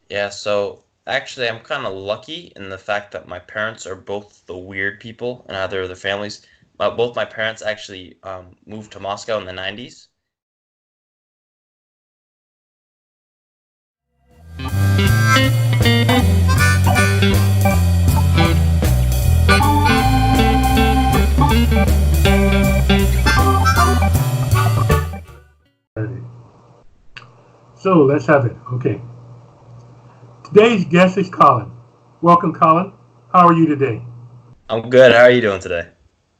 Yeah, so actually, I'm kind of lucky in the fact that my parents are both the weird people in either of their families. Both my parents actually moved to Moscow in the 90s. So let's have it. Okay. Today's guest is Colin. Welcome, Colin. How are you today? I'm good. How are you doing today?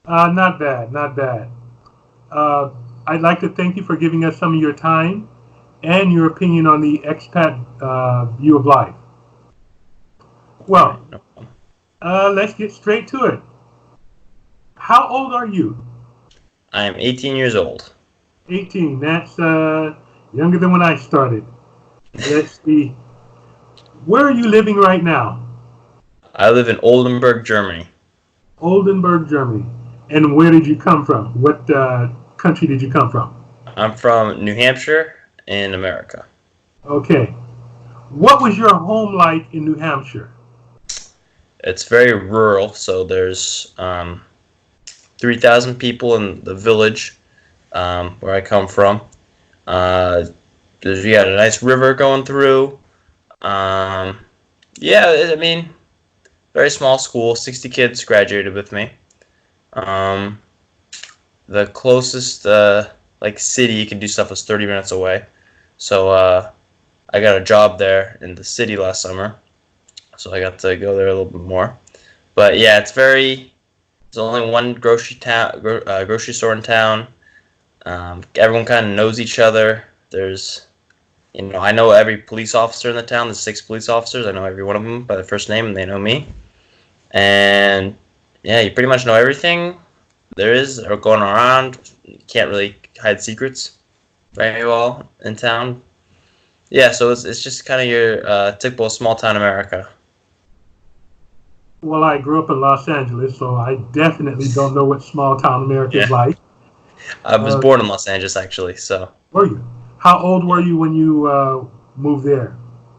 Not bad, not bad. Uh, I'd like to thank you for giving us some of your time and your opinion on the expat view of life. All right, Well, no problem. let's get straight to it. How old are you? I am 18 years old. 18. That's younger than when I started. Let's see. Where are you living right now? I live in Oldenburg, Germany. Oldenburg, Germany. And where did you come from? What country did you come from? I'm from New Hampshire in America. Okay. What was your home like in New Hampshire? It's very rural, so there's 3,000 people in the village where I come from. Uh, we got a nice river going through. Um, yeah, I mean, very small school. 60 kids graduated with me. Um, the closest like city you can do stuff was 30 minutes away. So I got a job there in the city last summer. So I got to go there a little bit more. But yeah, it's very. There's only one grocery store in town. Everyone kind of knows each other. I know every police officer in the town. There's 6 police officers. I know every one of them by their first name, and they know me. And yeah, you pretty much know everything there is or going around. You can't really hide secrets very well in town. Yeah, so it's just kind of your typical small town America. Well, I grew up in Los Angeles, so I definitely don't know what small town America is Yeah, like. I was Uh, born in Los Angeles actually, so were you? How old were yeah. you when you moved there,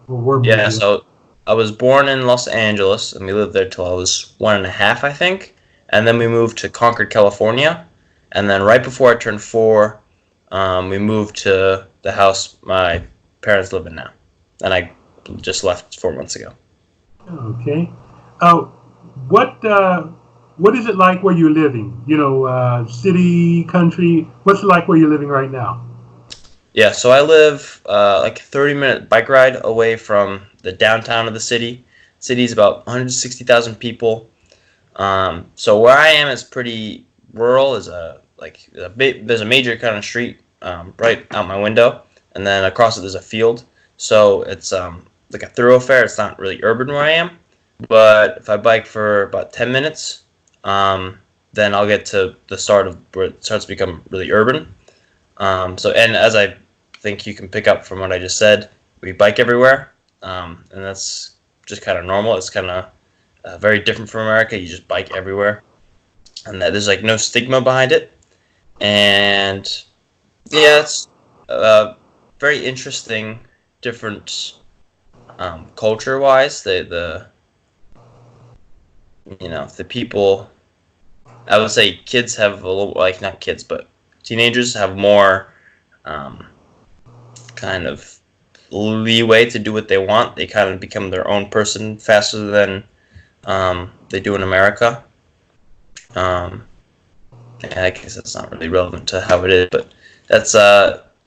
or were moved Yeah, there? so I was born in Los Angeles, and we lived there till I was 1.5, I think. And then we moved to Concord, California. And then right before I turned 4, we moved to the house my parents live in now. And I just left 4 months ago. Okay. Uh, what is it like where you're living? You know, city, country. What's it like where you're living right now? Yeah, so I live like a 30-minute bike ride away from the downtown of the city. City's about 160,000 people. So where I am is pretty rural. There's a major kind of street right out my window, and then across it there's a field. So it's like a thoroughfare. It's not really urban where I am, but if I bike for about 10 minutes, then I'll get to the start of where it starts to become really urban. And as I think you can pick up from what I just said, we bike everywhere, and that's just kind of normal. It's kind of very different from America. You just bike everywhere, and that there's like no stigma behind it. And yeah, it's very interesting, different culture-wise. The people. I would say kids have a little like not kids, but teenagers have more um, kind of leeway to do what they want. They kind of become their own person faster than they do in America. Um, I guess that's not really relevant to how it is, but that's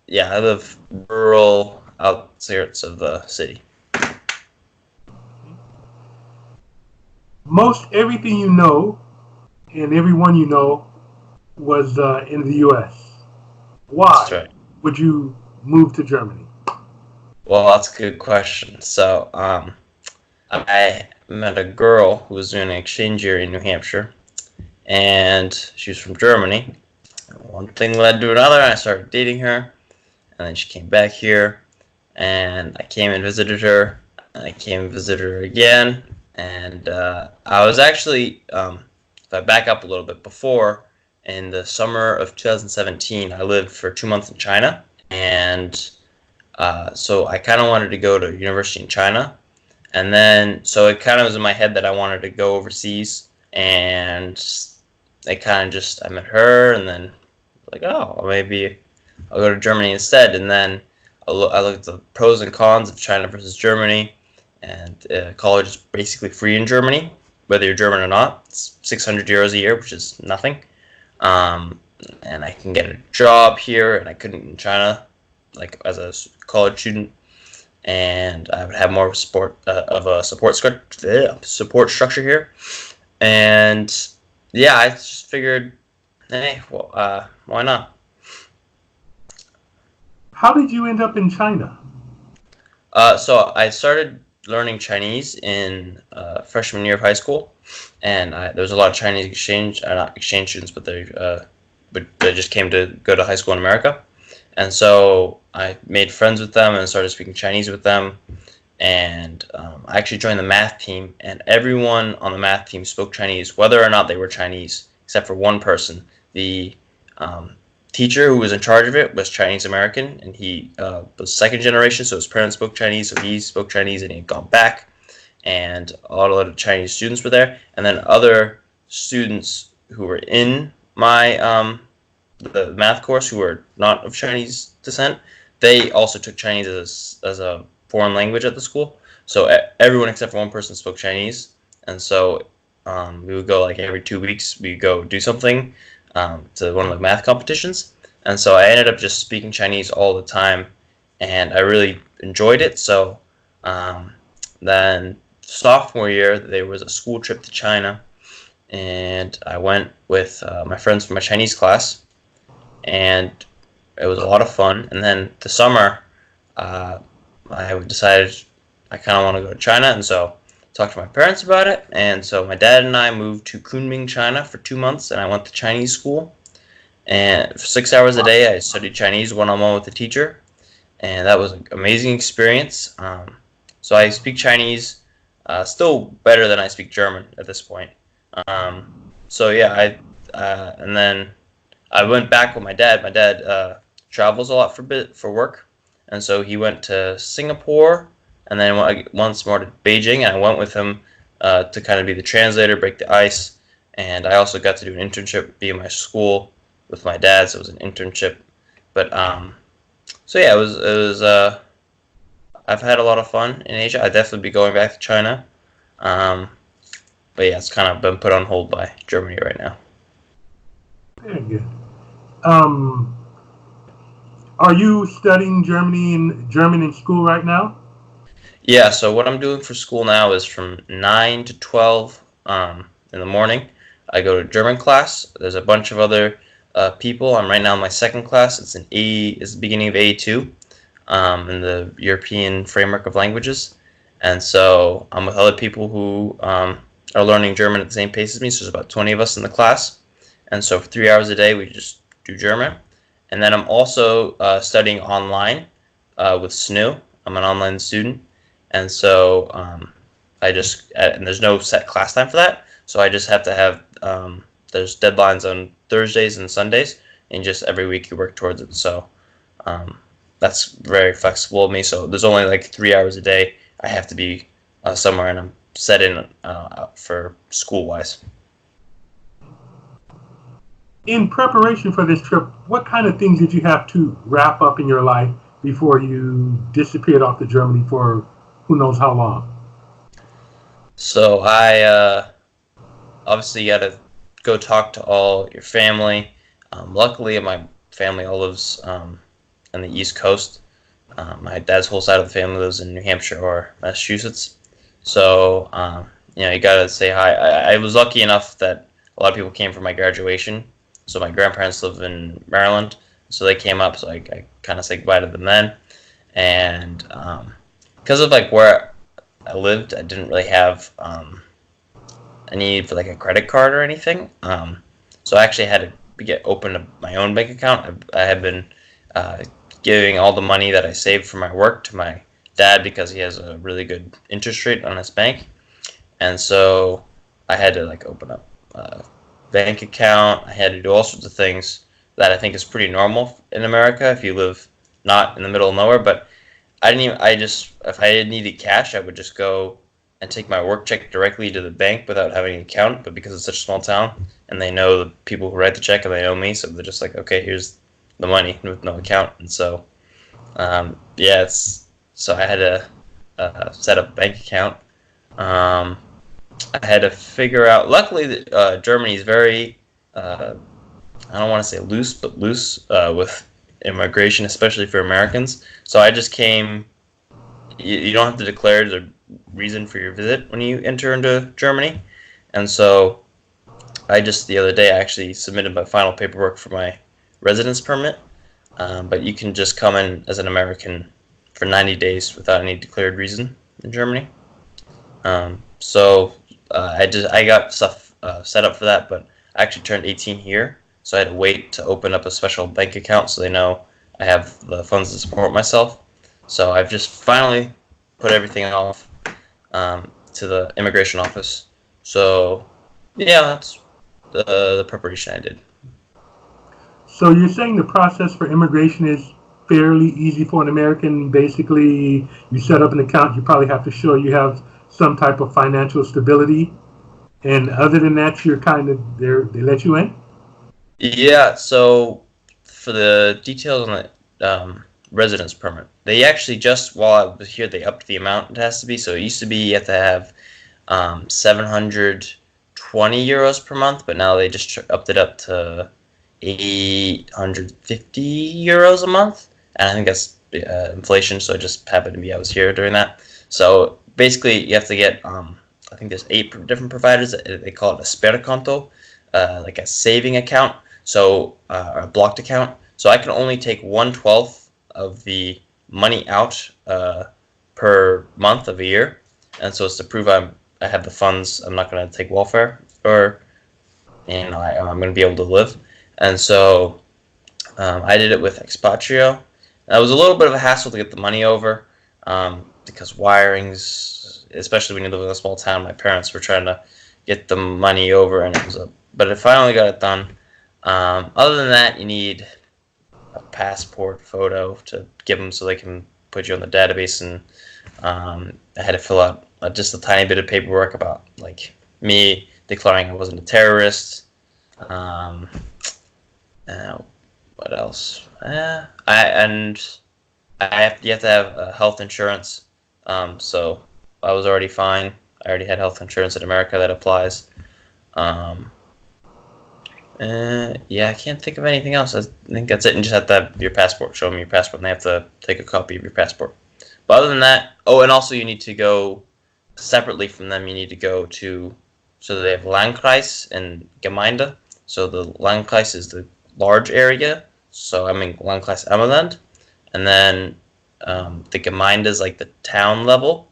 yeah. I live rural outskirts of the city. Most everything you know and everyone you know was in the U.S. That's Why right. would you move to Germany? Well, that's a good question. So, I met a girl who was doing an exchange year in New Hampshire, and she was from Germany. One thing led to another, and I started dating her, and then she came back here, and I came and visited her, and I came and visited her again, and I was actually, if I back up a little bit, before, in the summer of 2017, I lived for 2 months in China, and So I kind of wanted to go to university in China. And then, so it kind of was in my head that I wanted to go overseas. And I kind of just, I met her and then like, oh, maybe I'll go to Germany instead. And then I looked at the pros and cons of China versus Germany. And college is basically free in Germany, whether you're German or not. It's 600 euros a year, which is nothing. Um, and I can get a job here, and I couldn't in China, like as a college student. And I would have more support of a support structure here. And yeah, I just figured, hey, well, why not? How did you end up in China? So I started learning Chinese in freshman year of high school, and there was a lot of Chinese exchange, not exchange students, but they just came to go to high school in America, and so I made friends with them and started speaking Chinese with them, and I actually joined the math team, and everyone on the math team spoke Chinese, whether or not they were Chinese, except for one person. The teacher who was in charge of it was Chinese American, and he was second generation, so his parents spoke Chinese, so he spoke Chinese, and he had gone back, and a lot of Chinese students were there, and then other students who were in my the math course who were not of Chinese descent, they also took Chinese as a foreign language at the school, so everyone except for one person spoke Chinese, and so we would go like every 2 weeks, we go do something to one of the math competitions, and so I ended up just speaking Chinese all the time, and I really enjoyed it. So then sophomore year, there was a school trip to China, and I went with my friends from my Chinese class, and it was a lot of fun. And then the summer, I decided I kind of want to go to China, and so talked to my parents about it, and so my dad and I moved to Kunming, China for 2 months, and I went to Chinese school, and for 6 hours a day I studied Chinese one-on-one with the teacher, and that was an amazing experience. So I speak Chinese still better than I speak German at this point. So yeah, and then I went back with my dad. My dad travels a lot for work, and so he went to Singapore, and then once more to Beijing, and I went with him to kind of be the translator, break the ice, and I also got to do an internship via my school with my dad, so it was an internship. But so yeah, it was I've had a lot of fun in Asia. I'd definitely be going back to China, but yeah, it's kind of been put on hold by Germany right now. Very good. Are you studying German in school right now? Yeah, so what I'm doing for school now is from 9 to 12 in the morning. I go to German class. There's a bunch of other people. I'm right now in my second class. It's the beginning of A2 in the European framework of languages. And so I'm with other people who are learning German at the same pace as me. So there's about 20 of us in the class. And so for 3 hours a day, we just do German. And then I'm also studying online with SNU. I'm an online student. And so and there's no set class time for that, so I just have to have there's deadlines on Thursdays and Sundays, and just every week you work towards it. So that's very flexible of me. So there's only like 3 hours a day I have to be somewhere, and I'm set in for school wise. In preparation for this trip, what kind of things did you have to wrap up in your life before you disappeared off to Germany for who knows how long? So I obviously got to go talk to all your family. Luckily, my family all lives on the East Coast. My dad's whole side of the family lives in New Hampshire or Massachusetts. So you got to say hi. I was lucky enough that a lot of people came for my graduation. So my grandparents live in Maryland, so they came up. So I kind of said goodbye to them then, and because of like where I lived, I didn't really have a need for like a credit card or anything. So I actually had to open my own bank account. I had been giving all the money that I saved from my work to my dad because he has a really good interest rate on his bank, and so I had to like open up a bank account. I had to do all sorts of things that I think is pretty normal in America if you live not in the middle of nowhere, but I didn't even. I just if I needed cash, I would just go and take my work check directly to the bank without having an account. But because it's such a small town, and they know the people who write the check, and they know me, so they're just like, okay, here's the money with no account. And so, yeah, it's so I had to set up a bank account. Um, I had to figure out. Luckily, Germany is very I don't want to say loose, but loose with immigration, especially for Americans. So I just came. You don't have to declare the reason for your visit when you enter into Germany, and so I just the other day I actually submitted my final paperwork for my residence permit. But you can just come in as an American for 90 days without any declared reason in Germany. I got stuff set up for that, but I actually turned 18 here, so I had to wait to open up a special bank account so they know I have the funds to support myself. So I've just finally put everything off to the immigration office. So yeah, that's the preparation I did. So you're saying the process for immigration is fairly easy for an American. Basically, you set up an account. You probably have to show you have some type of financial stability, and other than that, you're kind of there. They let you in. Yeah, so for the details on the residence permit, they actually just while I was here, they upped the amount it has to be. So it used to be you have to have 720 euros per month, but now they just upped it up to 850 euros a month. And I think that's inflation, so it just happened to be I was here during that. So basically, you have to get, I think there's 8 different providers. They call it a sperkonto, like a saving account, so or a blocked account. So I can only take 1/12 of the money out per month of a year, and so it's to prove I have the funds. I'm not going to take welfare, or I'm going to be able to live. And so I did it with Expatrio. It was a little bit of a hassle to get the money over because wirings, especially when you live in a small town, my parents were trying to get the money over, and but I finally got it done. Other than that, you need a passport photo to give them so they can put you on the database, and I had to fill out just a tiny bit of paperwork about like me declaring I wasn't a terrorist. Um, what else? You have to have health insurance. So I was already fine. I already had health insurance in America that applies. Um, yeah, I can't think of anything else. I think that's it. And just have to have your passport. Show them your passport, and they have to take a copy of your passport. But other than that, oh, and also you need to go separately from them. You need to go to so they have Landkreis and Gemeinde. So the Landkreis is the large area. So I'm in Landkreis Emmerland, and then the Gemeinde is like the town level,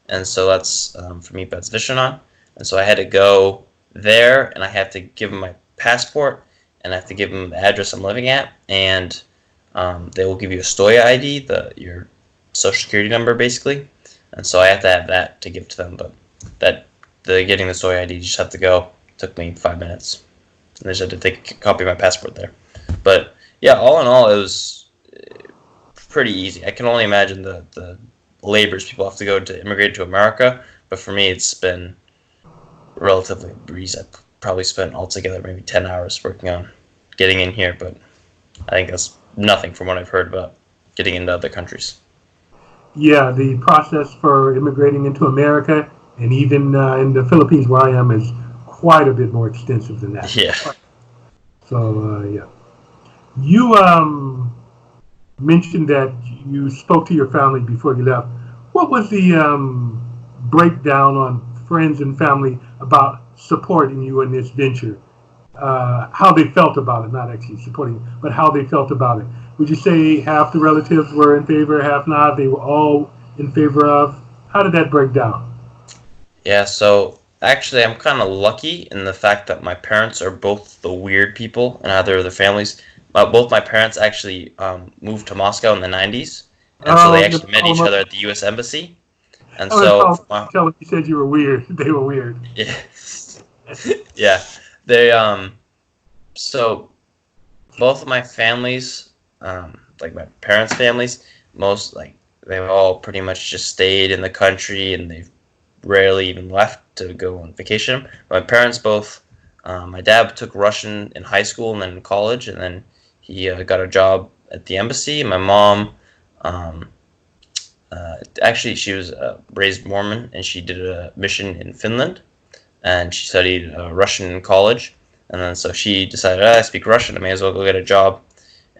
and so that's for me that's Visionon. And so I had to go there, and I have to give them my passport, and I have to give them the address I'm living at, and they will give you a Stoya ID, your social security number, basically. And so I have to have that to give to them. But getting the Stoya ID, you just have to go. It took me 5 minutes. And I just had to take a copy of my passport there. But yeah, all in all, it was pretty easy. I can only imagine the labors people have to go to immigrate to America. But for me, it's been relatively breeze. I probably spent altogether maybe 10 hours working on getting in here. But I think that's nothing from what I've heard about getting into other countries. Yeah, the process for immigrating into America and even in the Philippines where I am is quite a bit more extensive than that. Yeah. So yeah, you mentioned that you spoke to your family before you left. What was the breakdown on friends and family about supporting you in this venture? How they felt about it, not actually supporting, but how they felt about it. Would you say half the relatives were in favor, half not? They were all in favor of? How did that break down? Yeah, so actually, I'm kind of lucky in the fact that my parents are both the weird people in either of their families. Both my parents actually moved to Moscow in the 90s, and so Oh, they you actually met call each them up. other at the U.S. Embassy. And I was so, calling, tell them you said you were weird. They were weird. yeah, yeah, they so both of my families, like my parents' families, most like they've all pretty much just stayed in the country, and they've rarely even left to go on vacation. My parents both. My dad took Russian in high school and then in college, and then he got a job at the embassy. My mom, um, actually, she was raised Mormon, and she did a mission in Finland, and she studied Russian in college. And then so she decided, I speak Russian, I may as well go get a job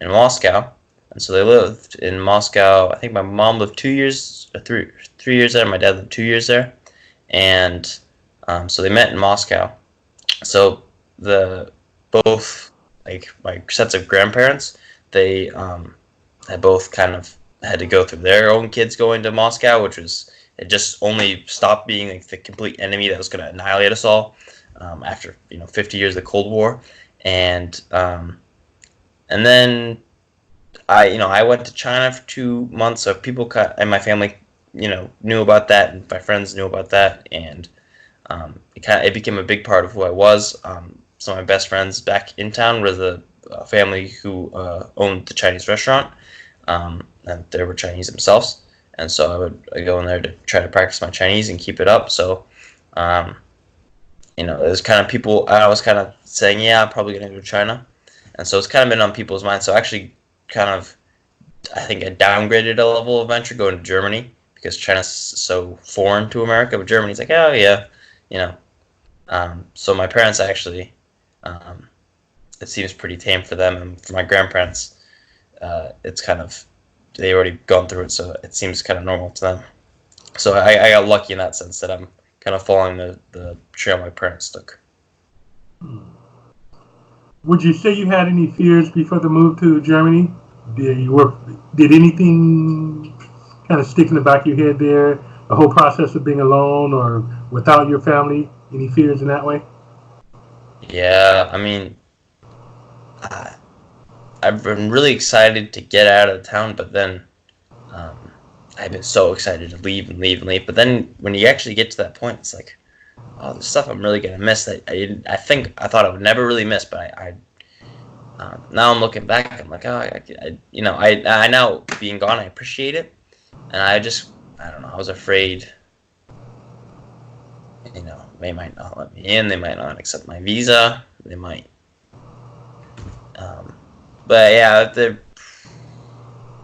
in Moscow. And so they lived in Moscow. I think my mom lived 2 years, 3 years there. My dad lived 2 years there, and so they met in Moscow. So the both like my sets of grandparents, they had both kind of had to go through their own kids going to Moscow, which was it just only stopped being like the complete enemy that was going to annihilate us all after 50 years of the Cold War, and then I went to China for 2 months, so people and my family knew about that, and my friends knew about that, and it became a big part of who I was. Some of my best friends back in town were the family who owned the Chinese restaurant, and they were Chinese themselves, and so I'd go in there to try to practice my Chinese and keep it up. So, it was kind of people. I was kind of saying, yeah, I'm probably going to go to China, and so it's kind of been on people's minds. So actually, kind of, I think I downgraded a level of venture going to Germany because China's so foreign to America, but Germany's like, oh yeah, so my parents actually, it seems pretty tame for them, and for my grandparents, it's kind of, they already gone through it, so it seems kind of normal to them. So I got lucky in that sense that I'm kind of following the trail my parents took. Would you say you had any fears before the move to Germany? Did anything kind of stick in the back of your head there? The whole process of being alone or without your family? Any fears in that way? Yeah, I mean, I've been really excited to get out of town, but then I've been so excited to leave and leave and leave. But then when you actually get to that point, it's like, oh, there's stuff I'm really gonna miss that I thought I would never really miss, but I now I'm looking back, I'm like, oh, I now being gone, I appreciate it, and I don't know, I was afraid, they might not let me in, they might not accept my visa, they might, but yeah,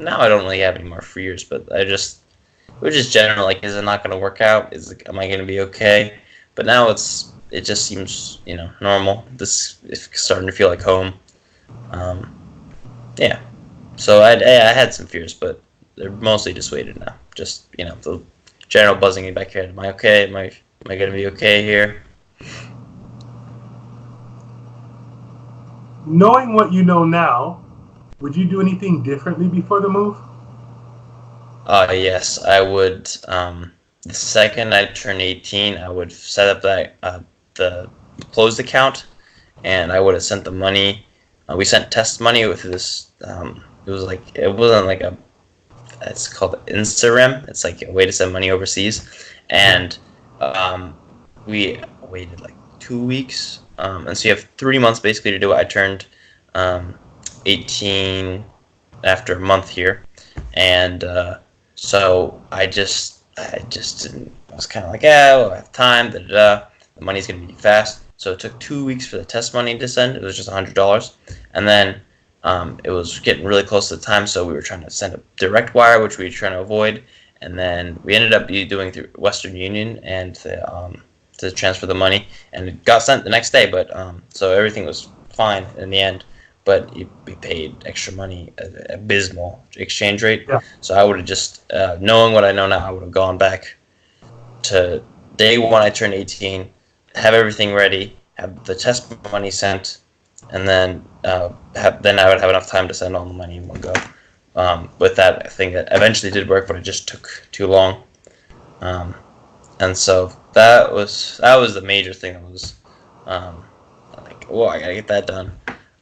now I don't really have any more fears, but it was just general, like, is it not going to work out? Am I going to be okay? But now it just seems, normal. This is starting to feel like home. Yeah. So I had some fears, but they're mostly dissuaded now. Just, the general buzzing in the back of your head. Am I okay? Am I going to be okay here? Knowing what you know now, would you do anything differently before the move? Yes, I would. The second I turned 18, I would set up the closed account, and I would have sent the money. We sent test money with this. It wasn't like it's called Instagram. It's like a way to send money overseas, and we waited like 2 weeks, and so you have 3 months basically to do it. I turned 18 after a month here, and so I just didn't. I was kind of like, yeah, well, I have time. The money's gonna be fast. So it took 2 weeks for the test money to send. It was just $100, and then it was getting really close to the time. So we were trying to send a direct wire, which we were trying to avoid, and then we ended up doing through Western Union and to transfer the money, and it got sent the next day. But so everything was fine in the end. But we paid extra money, abysmal exchange rate. Yeah. So I would have just, knowing what I know now, I would have gone back to day one I turned 18, have everything ready, have the test money sent, and then I would have enough time to send all the money in one go. With that thing that eventually did work, but it just took too long. And so that was the major thing that was like, whoa, I gotta get that done.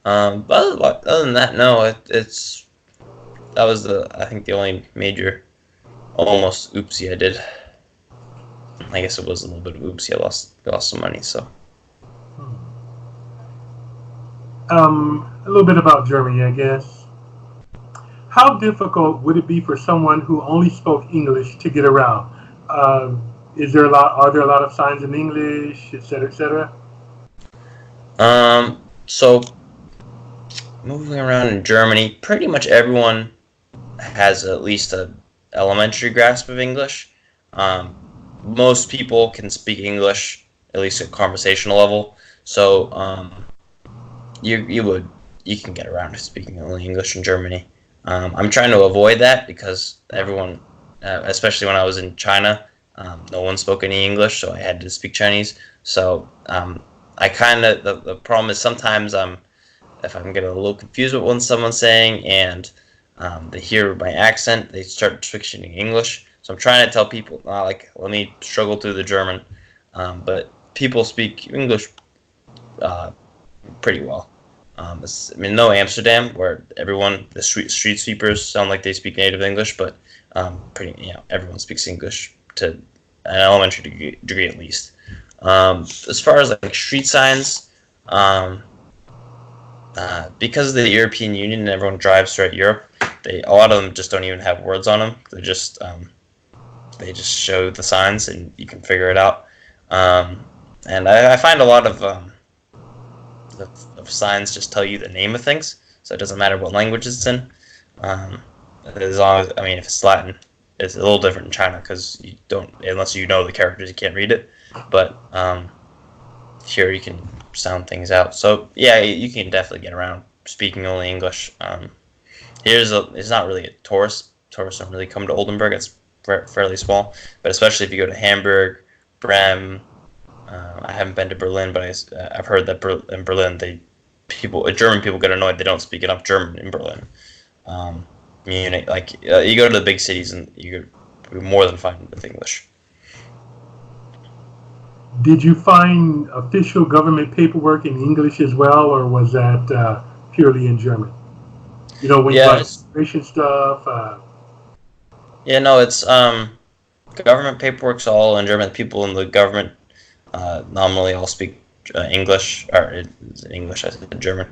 But other than that, no, that was I think the only major almost oopsie I did. I guess it was a little bit of oopsie. I lost some money, so. A little bit about Germany, I guess. how difficult would it be for someone who only spoke English to get around? Uh, are there a lot of signs in English, et cetera, et cetera? So moving around in Germany, pretty much everyone has at least a elementary grasp of English. Um, Most people can speak English at least at conversational level. So you can get around to speaking only English in Germany. I'm trying to avoid that because everyone, especially when I was in China, no one spoke any English, so I had to speak Chinese. So I kind of the problem is sometimes if I'm getting a little confused with what someone's saying and they hear my accent, they start switching to English. So I'm trying to tell people, like, let me struggle through the German. But people speak English uh, pretty well. No Amsterdam, where the street sweepers sound like they speak native English, but everyone speaks English to an elementary degree at least. As far as like street signs, um, because of the European Union and everyone drives throughout Europe, a lot of them just don't even have words on them. They just show the signs and you can figure it out. And I find a lot of signs just tell you the name of things, so it doesn't matter what language it's in. Um, as long as if it's Latin, it's a little different in China because you don't unless you know the characters, you can't read it. But here you can sound things out. So yeah, you can definitely get around speaking only English. It's not really a tourist. Tourists don't really come to Oldenburg. It's fairly small, but especially if you go to Hamburg, Bremen. I haven't been to Berlin, but I've heard that in Berlin, German people get annoyed they don't speak enough German in Berlin. Munich, you go to the big cities and you're more than fine with English. Did you find official government paperwork in English as well, or was that purely in German? You know, when you Yeah, got immigration stuff. yeah, no, it's government paperwork's all in German. People in the government nominally all speak English, or English, I said German.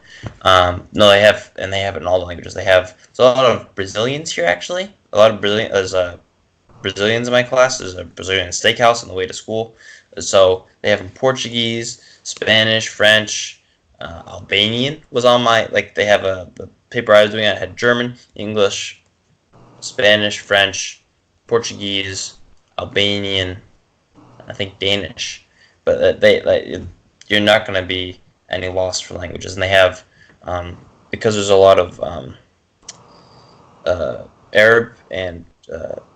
No, they have it in all the languages. There's a lot of Brazilians here actually. A lot of There's Brazilians in my class. There's a Brazilian steakhouse on the way to school. So they have in Portuguese, Spanish, French, Albanian was on they have the paper I was doing. I had German, English, Spanish, French, Portuguese, Albanian, I think Danish. But you're not going to be any loss for languages, and they have because there's a lot of Arab and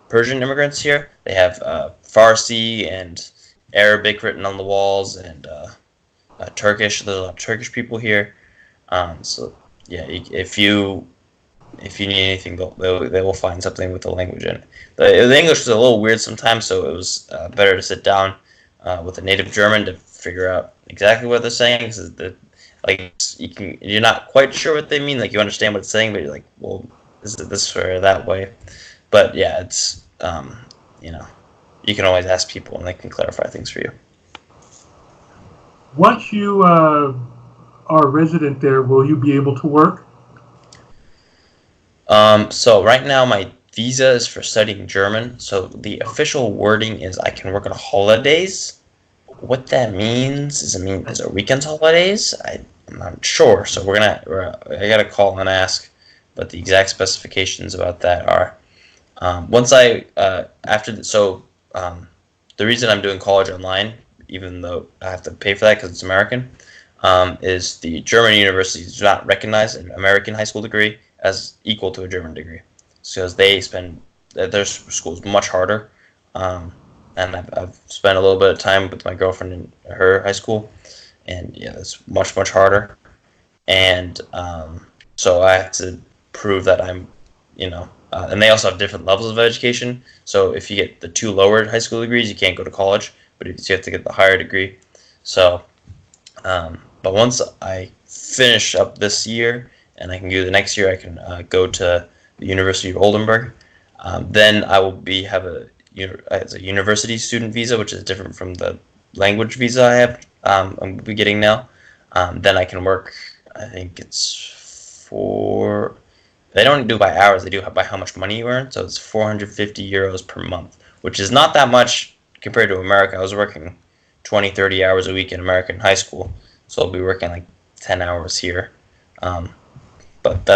Persian immigrants here. They have Farsi and Arabic written on the walls, and Turkish. There's a lot of Turkish people here. So yeah, if you need anything, they will find something with the language in it. The English is a little weird sometimes, so it was better to sit down with a native German to figure out exactly what they're saying. Cause you're not quite sure what they mean. Like, you understand what it's saying, but you're like, well, is it this way or that way? But yeah, it's you can always ask people and they can clarify things for you. Once you are a resident there, will you be able to work? So right now my visa is for studying German. So the official wording is I can work on holidays. What that means is it weekends holidays? I'm not sure. So I gotta call and ask, but the exact specifications about that are once I after the, so the reason I'm doing college online, even though I have to pay for that because it's American, is the German universities do not recognize an American high school degree as equal to a German degree, because their school is much harder. And I've spent a little bit of time with my girlfriend in her high school, and yeah, it's much harder. And so I have to prove that and they also have different levels of education. So if you get the two lower high school degrees, you can't go to college, but you have to get the higher degree. So, but once I finish up this year and I can go the next year, I can go to the University of Oldenburg. Then I will have as a university student visa, which is different from the language visa I have. I'm be getting now. Then I can work. I think it's They don't do it by hours, they do it by how much money you earn. So it's 450 euros per month, which is not that much compared to America. I was working 20, 30 hours a week in American high school, so I'll be working like 10 hours here. Um, but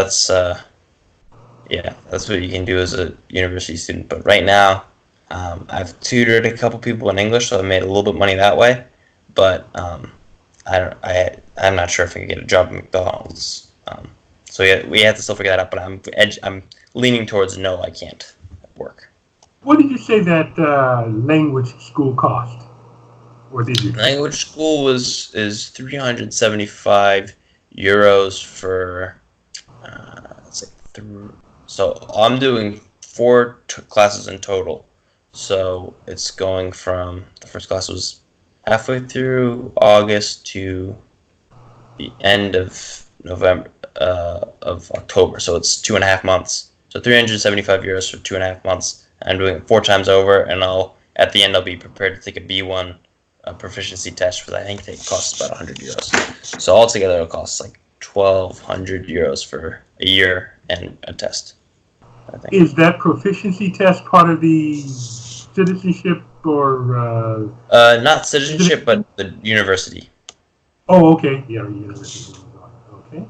yeah, that's what you can do as a university student. But right now, I've tutored a couple people in English, so I made a little bit of money that way. But I'm not sure if I can get a job at McDonald's. So yeah, we have to still figure that out. But I'm leaning towards no, I can't work. What did you say that language school cost? Or did you? Language school is 375 euros for let's say through. So I'm doing four classes in total. So it's going from the first class was halfway through August to the end of November of October. So it's 2.5 months. So 375 euros for 2.5 months. I'm doing it 4 times over, and at the end I'll be prepared to take a B1 proficiency test, because I think it costs about 100 euros. So altogether it'll cost like 1,200 euros for a year and a test, I think. Is that proficiency test part of the citizenship or? Not citizenship, but the university. Oh, okay. Yeah, university. Okay.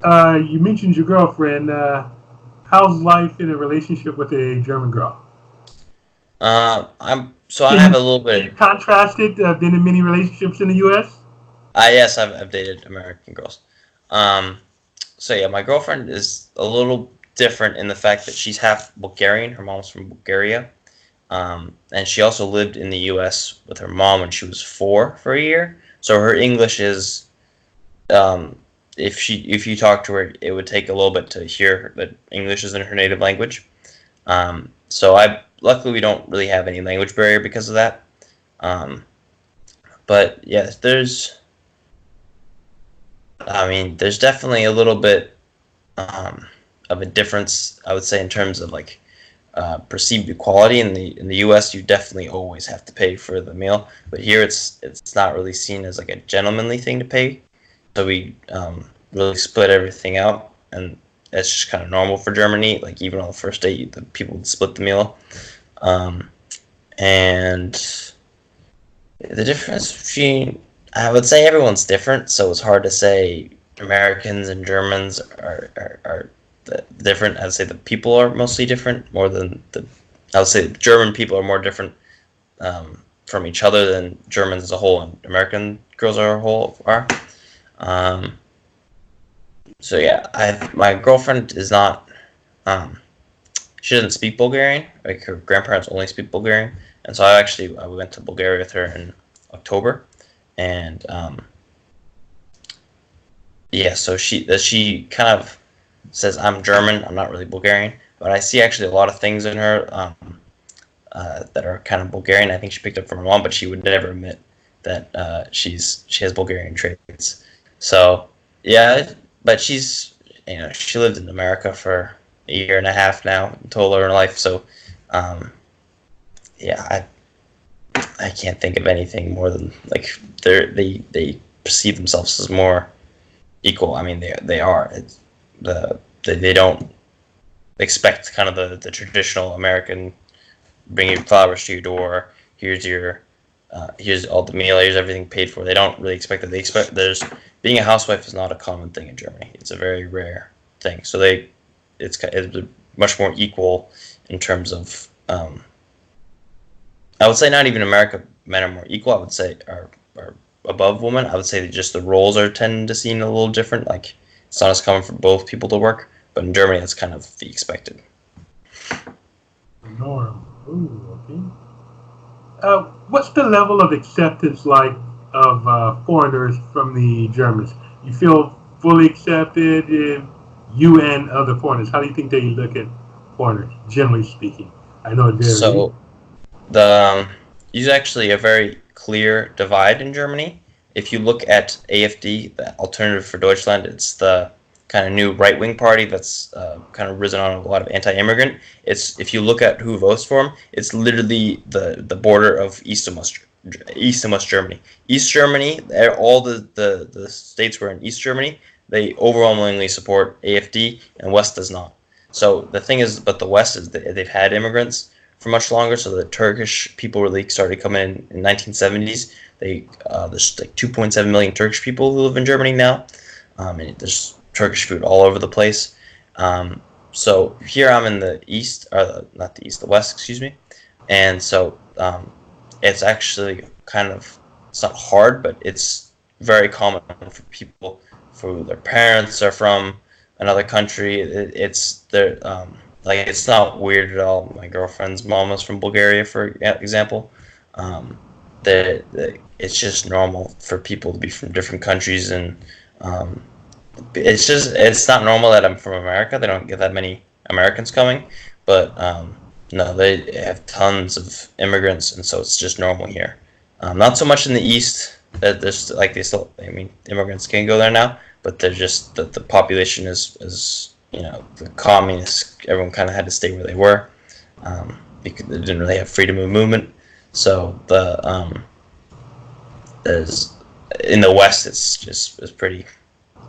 You mentioned your girlfriend. How's life in a relationship with a German girl? I have a little bit. Contrasted. Been in many relationships in the U.S. Yes, I've dated American girls. So yeah, my girlfriend is a little different in the fact that she's half Bulgarian. Her mom's from Bulgaria, and she also lived in the U.S. with her mom when she was 4 for a year. So her English is, if you talk to her, it would take a little bit to hear that English isn't her native language. So luckily we don't really have any language barrier because of that. But yes, there's definitely a little bit of a difference, I would say, in terms of like perceived equality. In the U.S., you definitely always have to pay for the meal, but here it's not really seen as like a gentlemanly thing to pay. So we really split everything out, and that's just kind of normal for Germany. Like even on the first date, the people would split the meal, and the difference between, I would say everyone's different, so it's hard to say Americans and Germans are different. I'd say the people are mostly different more than I would say German people are more different from each other than Germans as a whole and American girls as a whole are. So yeah, my girlfriend is not. She doesn't speak Bulgarian. Like her grandparents only speak Bulgarian, and so I went to Bulgaria with her in October, and so she kind of says I'm German. I'm not really Bulgarian, but I see actually a lot of things in her that are kind of Bulgarian. I think she picked up from her mom, but she would never admit that she has Bulgarian traits. So yeah, but she lived in America for a year and a half now total in her life. So I can't think of anything more than like they perceive themselves as more equal. I mean they are. They don't expect kind of the traditional American bring you flowers to your door. Here's all the meal. Here's everything paid for. They don't really expect that. They expect being a housewife is not a common thing in Germany. It's a very rare thing. So it's much more equal in terms of. I would say not even America men are more equal. I would say are above women. I would say that just the roles are tending to seem a little different. Like it's not as common for both people to work, but in Germany that's kind of the expected norm. Ooh, okay. What's the level of acceptance like of foreigners from the Germans? You feel fully accepted in you and other foreigners? How do you think they look at foreigners, generally speaking? I know it varies. So there's actually a very clear divide in Germany. If you look at AfD, the Alternative for Deutschland, it's the kind of new right-wing party that's kind of risen on a lot of anti-immigrant. If you look at who votes for him, it's literally the border of East and West Germany. East Germany, all the states were in East Germany. they overwhelmingly support AFD, and West does not. So the thing is, but the West is they've had immigrants for much longer. So the Turkish people really started coming in 1970s. There's like 2.7 million Turkish people who live in Germany now, and there's Turkish food all over the place. So here I'm in the east, or not the east, the west, excuse me, and so it's actually it's not hard, but it's very common for people who their parents are from another country. It's it's not weird at all. My girlfriend's mom was from Bulgaria, for example. Um, it's just normal for people to be from different countries, and um, it's not normal that I'm from America. They don't get that many Americans coming, but no, they have tons of immigrants, and so it's just normal here. Not so much in the East. That there's immigrants can go there now, but they're just the population is the communists. Everyone kind of had to stay where they were because they didn't really have freedom of movement. So there's in the West, it's pretty.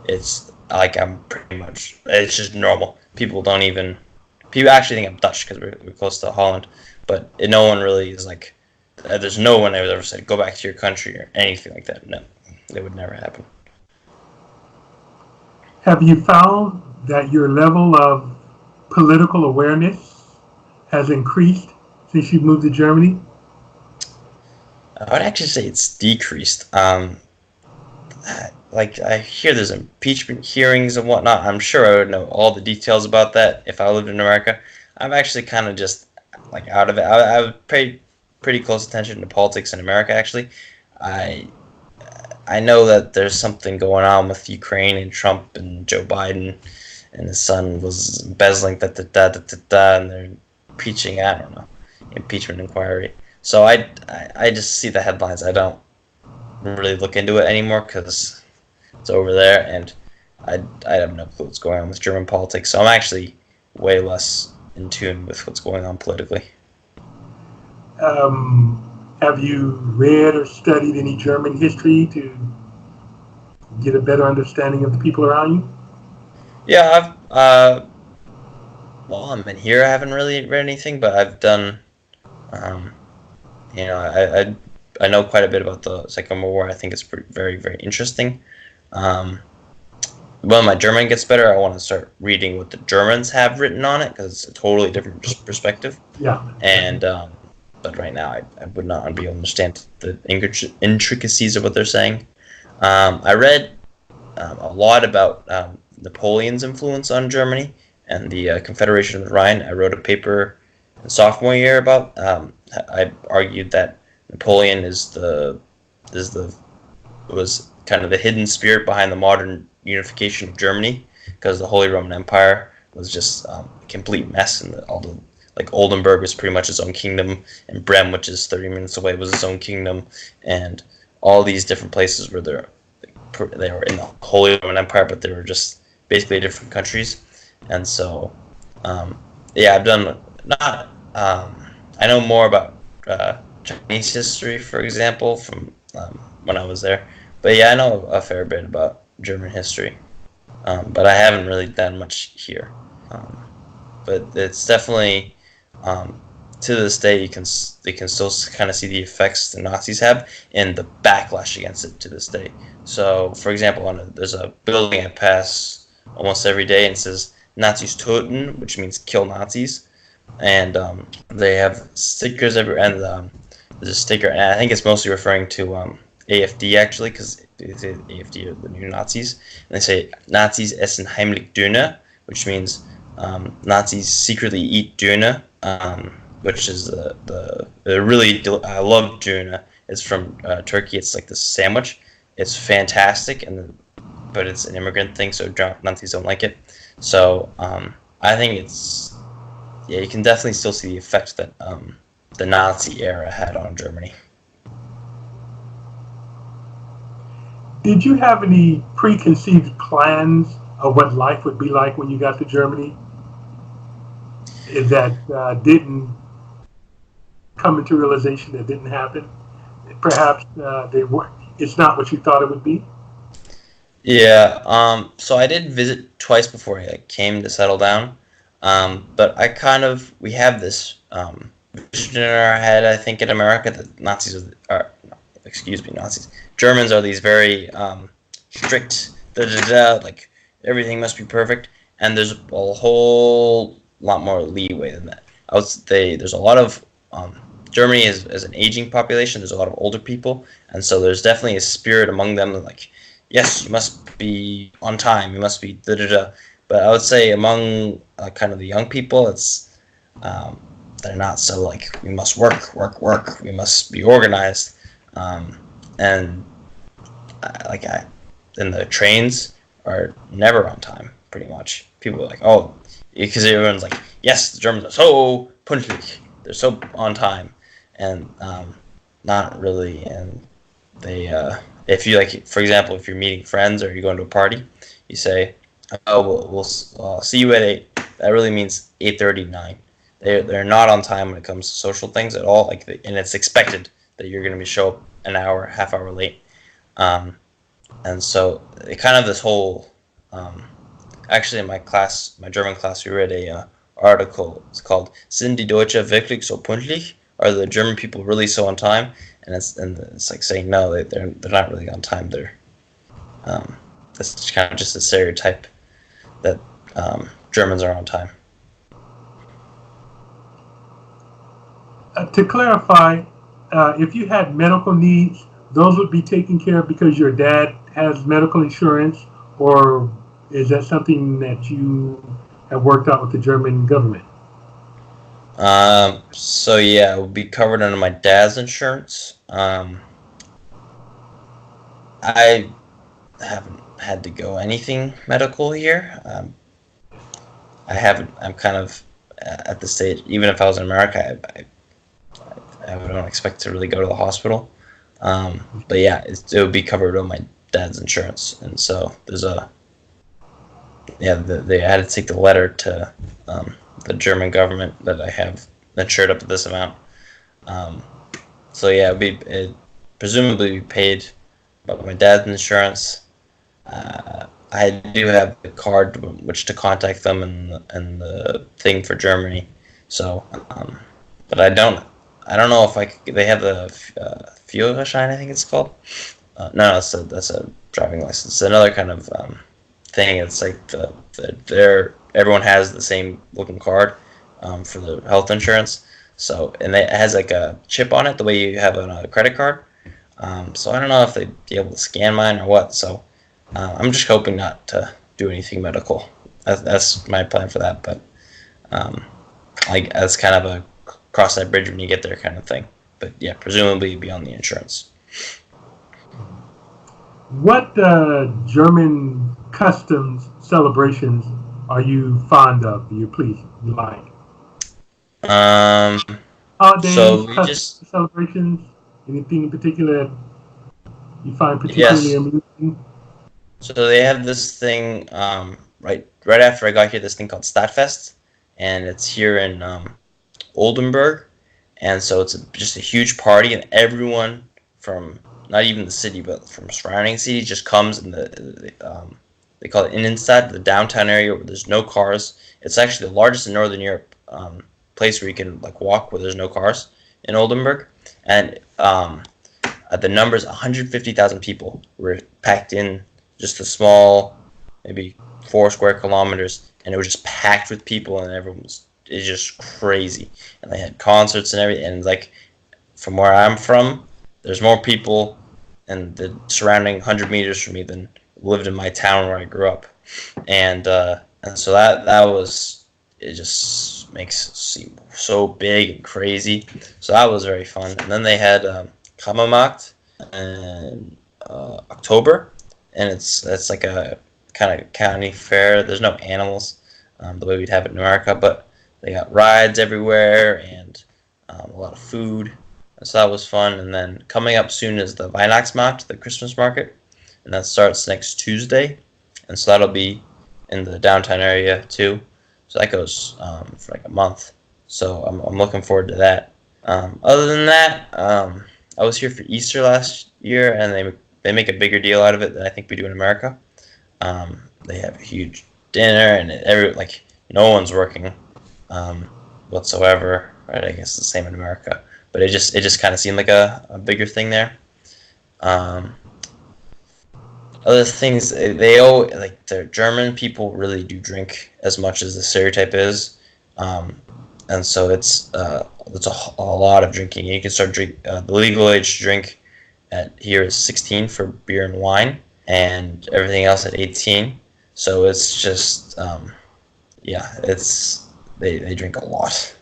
It's like it's just normal. People actually think I'm Dutch because we're close to Holland, but no one really is like. There's no one ever said go back to your country or anything like that. No, that would never happen. Have you found that your level of political awareness has increased since you moved to Germany? I would actually say it's decreased. Like I hear there's impeachment hearings and whatnot. I'm sure I would know all the details about that if I lived in America. I'm actually kind of just like out of it. I would pay pretty close attention to politics in America. Actually, I I know that there's something going on with Ukraine and Trump and Joe Biden, and his son was embezzling and they're impeaching. I don't know, impeachment inquiry. So I just see the headlines. I don't really look into it anymore because it's over there, and I have no clue what's going on with German politics. So I'm actually way less in tune with what's going on politically. Have you read or studied any German history to get a better understanding of the people around you? Yeah, well, I'm in here. I haven't really read anything, but I've done, um, I know quite a bit about the Second World War. I think it's very, very interesting. Um, when my German gets better, I want to start reading what the Germans have written on it because it's a totally different perspective. Yeah. And but right now, I would not be able to understand the intricacies of what they're saying. I read a lot about Napoleon's influence on Germany and the Confederation of the Rhine. I wrote a paper in sophomore year about. I argued that Napoleon was kind of the hidden spirit behind the modern unification of Germany, because the Holy Roman Empire was just a complete mess, and all the Oldenburg was pretty much its own kingdom, and Bremen, which is 30 minutes away, was its own kingdom, and all these different places where they were in the Holy Roman Empire, but they were just basically different countries. And so, I've done not. I know more about Chinese history, for example, from when I was there. But yeah, I know a fair bit about German history, but I haven't really done much here. But it's definitely to this day they can still kind of see the effects the Nazis have and the backlash against it to this day. So, for example, there's a building I pass almost every day, and it says Nazis töten, which means kill Nazis, and they have stickers everywhere. And there's a sticker, and I think it's mostly referring to AFD actually, because AFD are the new Nazis, and they say Nazis essen heimlich Döner, which means Nazis secretly eat Döner, which is I love Döner. It's from Turkey. It's like this sandwich. It's fantastic, but it's an immigrant thing, so Nazis don't like it. So I think you can definitely still see the effect that the Nazi era had on Germany. Did you have any preconceived plans of what life would be like when you got to Germany that didn't come into realization, that didn't happen? Perhaps it's not what you thought it would be? Yeah. So I did visit twice before I came to settle down. But we have this vision in our head. I think in America that excuse me, Nazis. Germans are these very strict. Like everything must be perfect, and there's a whole lot more leeway than that. I would say there's a lot of Germany is an aging population. There's a lot of older people, and so there's definitely a spirit among them that, like, yes, you must be on time. You must be da da da. But I would say among kind of the young people, it's they're not so like we must work, work, work. We must be organized, and like and the trains are never on time. Pretty much, people are like, oh, because everyone's like, yes, the Germans are so pünktlich. They're so on time, and not really. And they, if you like, for example, if you're meeting friends or you're going to a party, you say, oh, we'll see you at 8. That really means 8:30, 9. They're not on time when it comes to social things at all. Like, and it's expected that you're going to show up an hour, half hour late. Um, and so it kind of this whole. Actually, in my class, my German class, we read a article. It's called "Sind die Deutsche wirklich so pünktlich?" Are the German people really so on time? And it's like saying no, they're not really on time. That's kind of just a stereotype that Germans are on time. To clarify, if you had medical needs, those would be taken care of because your dad has medical insurance, or is that something that you have worked out with the German government? So yeah, it would be covered under my dad's insurance. I haven't had to go anything medical here. I haven't. I'm kind of at the stage. Even if I was in America, I don't expect to really go to the hospital. But yeah, it would be covered on my dad's insurance, and so there's a they had to take the letter to the German government that I have insured up to this amount. Um, so yeah, it presumably be paid by my dad's insurance. I do have the card which to contact them and the thing for Germany. So, but I don't know if they have the Führerschein, I think it's called. No, that's a driving license. It's another kind of thing. It's like everyone has the same looking card for the health insurance. So, and it has like a chip on it, the way you have on a credit card. So I don't know if they'd be able to scan mine or what. So I'm just hoping not to do anything medical. That's my plan for that. But like that's kind of a cross that bridge when you get there kind of thing. But yeah, presumably it'd be on the insurance. What German customs celebrations are you fond of? You please like Um, holidays, so we just custom celebrations? Anything in particular that you find particularly yes. amusing? So they have this thing right after I got here. This thing called Stadtfest, and it's here in Oldenburg, and so it's just a huge party, and everyone from not even the city, but from surrounding cities just comes in they call it Innenstadt, the downtown area where there's no cars. It's actually the largest in Northern Europe place where you can like walk where there's no cars in Oldenburg, and the numbers 150,000 people were packed in just a small, maybe 4 square kilometers, and it was just packed with people, and everyone was it's just crazy, and they had concerts and everything, and like from where I'm from, there's more people in the surrounding 100 meters from me than lived in my town where I grew up, and so that was it just makes it seem so big and crazy. So that was very fun. And then they had Kammermarkt in October, and it's like a kind of county fair. There's no animals the way we'd have it in America, but they got rides everywhere and a lot of food. So that was fun. And then coming up soon is the Weihnachtsmarkt, the Christmas market, and that starts next Tuesday. And so that'll be in the downtown area too. So that goes for like a month. So I'm looking forward to that. Other than that, I was here for Easter last year, and they make a bigger deal out of it than I think we do in America. They have a huge dinner, and no one's working whatsoever. Right? I guess it's the same in America, but it just kind of seemed like a bigger thing there. Other things, they all like the German people really do drink as much as the stereotype is, and so it's a lot of drinking. You can start the legal age to drink at here is 16 for beer and wine, and everything else at 18. So it's just it's they drink a lot.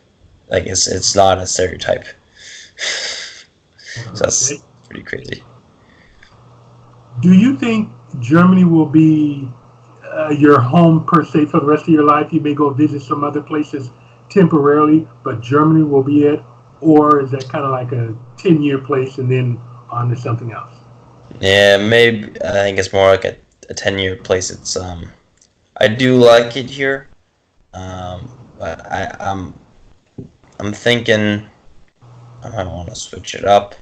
Like it's not a stereotype. So that's pretty crazy. Do you think Germany will be your home per se for the rest of your life? You may go visit some other places temporarily, but Germany will be it, or is that kind of like a 10-year place and then on to something else? Yeah, maybe I think it's more like a 10-year place. It's I do like it here, but I'm thinking I might want to switch it up.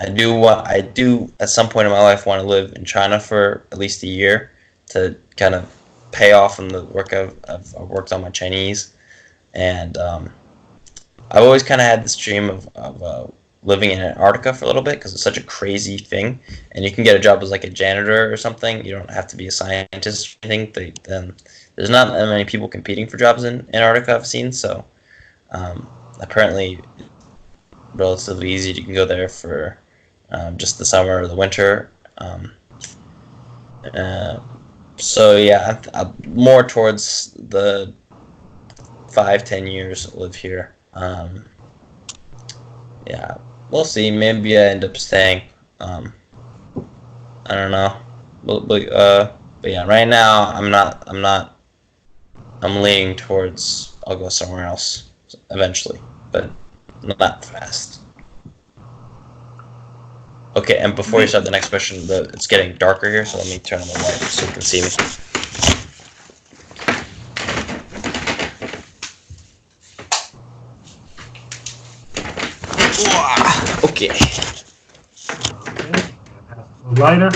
I do at some point in my life want to live in China for at least a year to kind of pay off on the work I've worked on my Chinese, and I've always kind of had this dream of living in Antarctica for a little bit because it's such a crazy thing, and you can get a job as like a janitor or something. You don't have to be a scientist or anything. Then there's not that many people competing for jobs in Antarctica I've seen, so apparently relatively easy. You can go there for just the summer or the winter. So yeah, I'm more towards the 5-10 years live here. Yeah, we'll see. Maybe I end up staying. I don't know. But yeah, right now I'm leaning towards I'll go somewhere else eventually, but not fast. Okay, and before you start the next question, it's getting darker here, so let me turn on the light so you can see me. Okay. Lighter.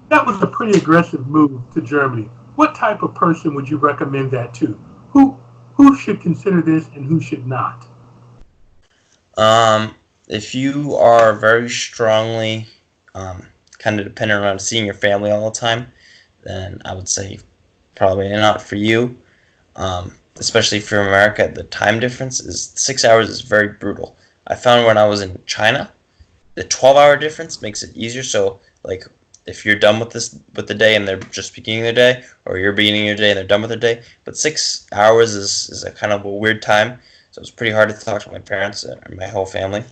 That was a pretty aggressive move to Germany. What type of person would you recommend that to? Who should consider this and who should not? If you are very strongly kind of dependent on seeing your family all the time, then I would say probably not for you. Especially for America, the time difference is 6 hours is very brutal. I found when I was in China, the 12-hour difference makes it easier. So like if you're done with the day and they're just beginning their day, or you're beginning your day and they're done with their day, but 6 hours is a kind of a weird time. So it was pretty hard to talk to my parents and my whole family,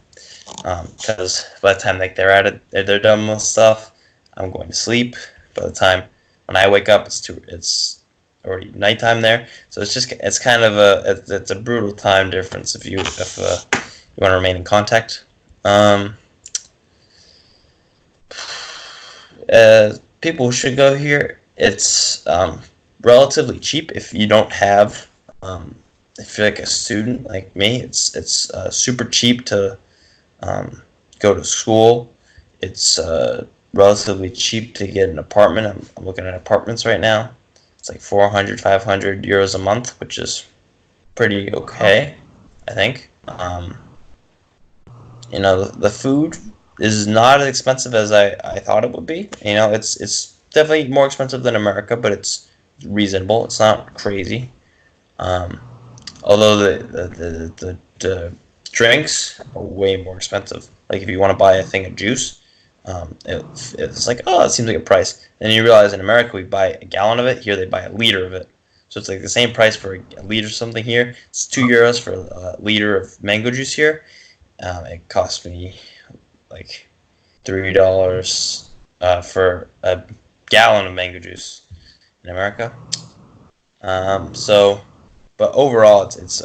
because by the time they're at it, they're done with stuff. I'm going to sleep. By the time when I wake up, it's already nighttime there. So it's kind of it's a brutal time difference if you want to remain in contact. People should go here. It's relatively cheap if you don't have. If you're like a student like me, it's super cheap to go to school. It's relatively cheap to get an apartment. I'm looking at apartments right now. It's like 400, 500 euros a month, which is pretty okay, I think. The food is not as expensive as I thought it would be. It's definitely more expensive than America, but it's reasonable. It's not crazy. Although the drinks are way more expensive. Like if you want to buy a thing of juice, it's like, oh, it seems like a price. And you realize in America we buy a gallon of it. Here they buy a liter of it. So it's like the same price for a liter of something here. It's €2 for a liter of mango juice here. It cost me like $3 for a gallon of mango juice in America. But overall, it's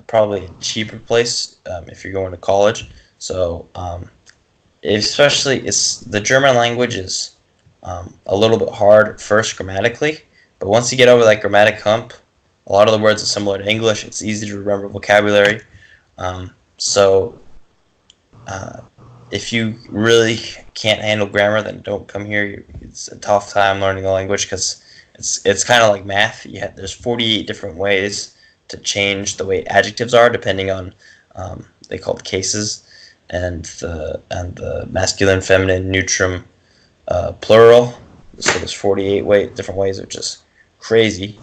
probably a cheaper place if you're going to college. So especially the German language is a little bit hard at first grammatically, but once you get over that grammatic hump, a lot of the words are similar to English. It's easy to remember vocabulary. So if you really can't handle grammar, then don't come here. It's a tough time learning the language because it's kind of like math. There's 48 different ways to change the way adjectives are depending on they called cases and the masculine, feminine, neutrum, plural. So there's 48 different ways, which is crazy.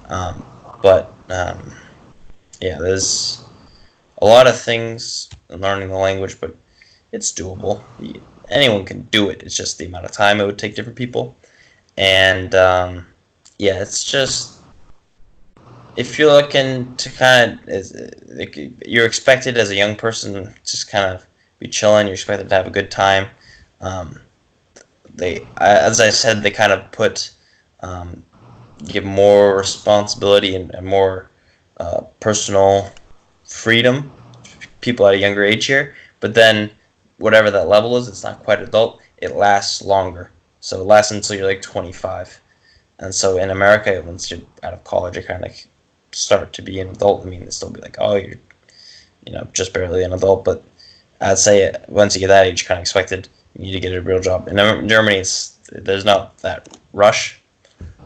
But yeah, there's a lot of things in learning the language, but it's doable. Anyone can do it. It's just the amount of time it would take different people. And yeah, it's just if you're looking to you're expected as a young person just kind of be chilling. You're expected to have a good time. Um, as I said, they kind of give more responsibility and more personal freedom to people at a younger age here. But then whatever that level is, it's not quite adult. It lasts longer. So it lasts until you're like 25. And so in America, once you're out of college, you kind of start to be an adult. I mean, it's still be like, oh, you're just barely an adult. But I'd say once you get that age, you're kind of expected you need to get a real job. In Germany, there's not that rush.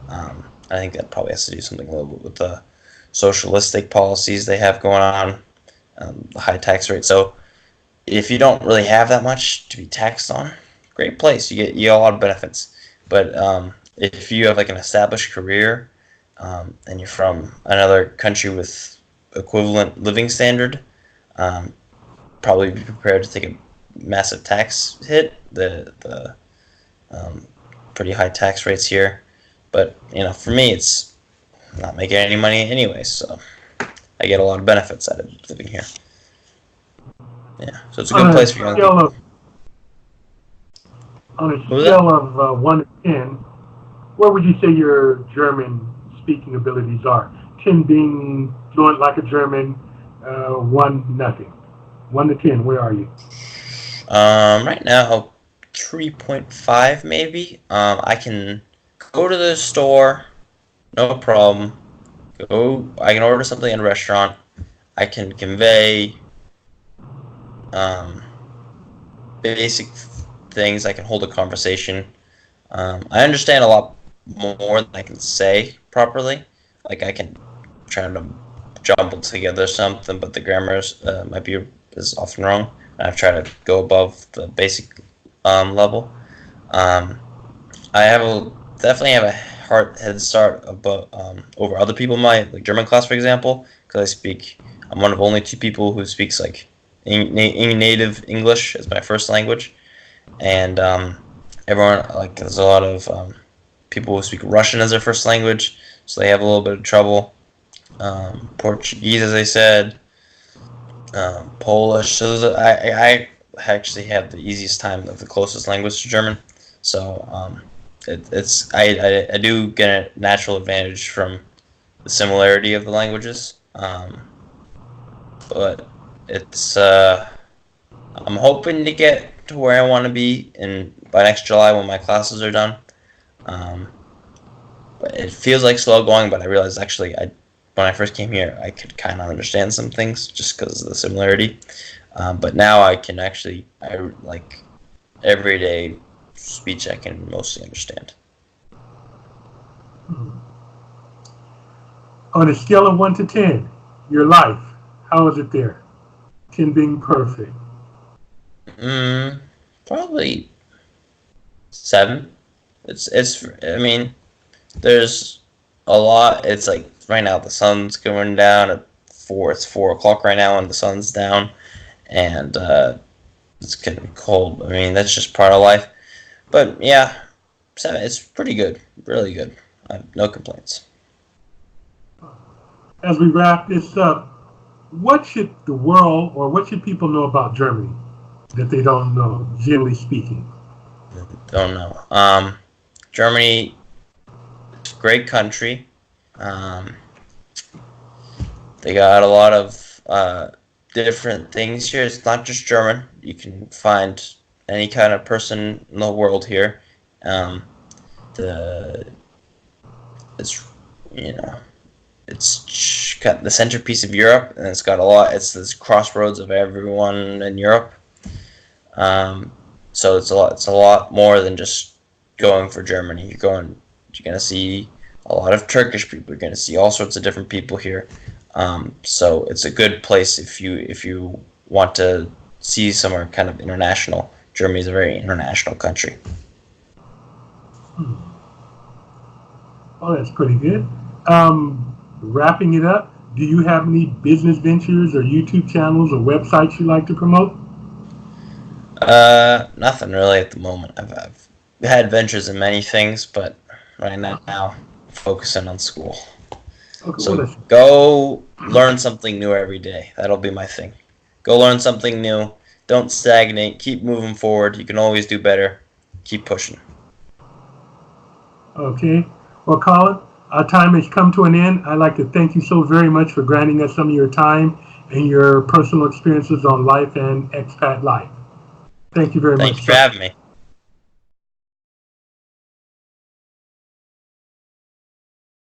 I think that probably has to do something a little bit with the socialistic policies they have going on, the high tax rate. So if you don't really have that much to be taxed on, great place. You get a lot of benefits. But if you have like an established career and you're from another country with equivalent living standard, probably be prepared to take a massive tax hit. The pretty high tax rates here, but for me, it's not making any money anyway, so I get a lot of benefits out of living here. Yeah, so it's a good place for young people. On a scale of 1 to 10, where would you say your German speaking abilities are? 10 being fluent like a German, 1 nothing. 1 to 10, where are you? Right now, 3.5 maybe. I can go to the store, no problem. I can order something in a restaurant. I can convey basic things. I can hold a conversation. I understand a lot more than I can say properly. Like I can try to jumble together something, but the grammar is often wrong. I've tried to go above the basic level. I definitely have a head start over other people in my German class, for example, because I'm one of only 2 people who speaks native English as my first language, and everyone there's a lot of people who speak Russian as their first language, so they have a little bit of trouble. Portuguese, as I said, Polish. So I actually have the easiest time of the closest language to German. So I do get a natural advantage from the similarity of the languages. But it's I'm hoping to get to where I want to be by next July when my classes are done. But it feels like slow going, but I realized actually when I first came here, I could kind of understand some things just because of the similarity. But now I can everyday speech I can mostly understand. On a scale of 1 to 10, your life, how is it there? 10 being perfect. Probably 7. I mean, there's a lot. It's like right now the sun's going down at 4. It's 4 o'clock right now, and the sun's down, and it's getting cold. I mean, that's just part of life. But yeah, 7. It's pretty good, really good. I have no complaints. As we wrap this up, what should the world or what should people know about Germany that they don't know, generally speaking? Don't know. Germany, it's a great country. They got a lot of different things here. It's not just German. You can find any kind of person in the world here. It's got the centerpiece of Europe, and it's got a lot. It's this crossroads of everyone in Europe. So it's a lot more than just going for Germany. You're gonna see a lot of Turkish people. You're gonna see all sorts of different people here. So it's a good place if you want to see somewhere kind of international. Germany is a very international country. Hmm. Oh, that's pretty good. Wrapping it up, do you have any business ventures or YouTube channels or websites you like to promote? Nothing really at the moment. I've had ventures in many things, but right now I'm focusing on school. Okay, well, So that's go learn something new every day. That'll be my thing. Go learn something new. Don't stagnate. Keep moving forward. You can always do better. Keep pushing. okay. Well, Colin, our time has come to an end. I'd like to thank you so very much for granting us some of your time and your personal experiences on life and expat life. Thank you very Thank much, you for sir. having me.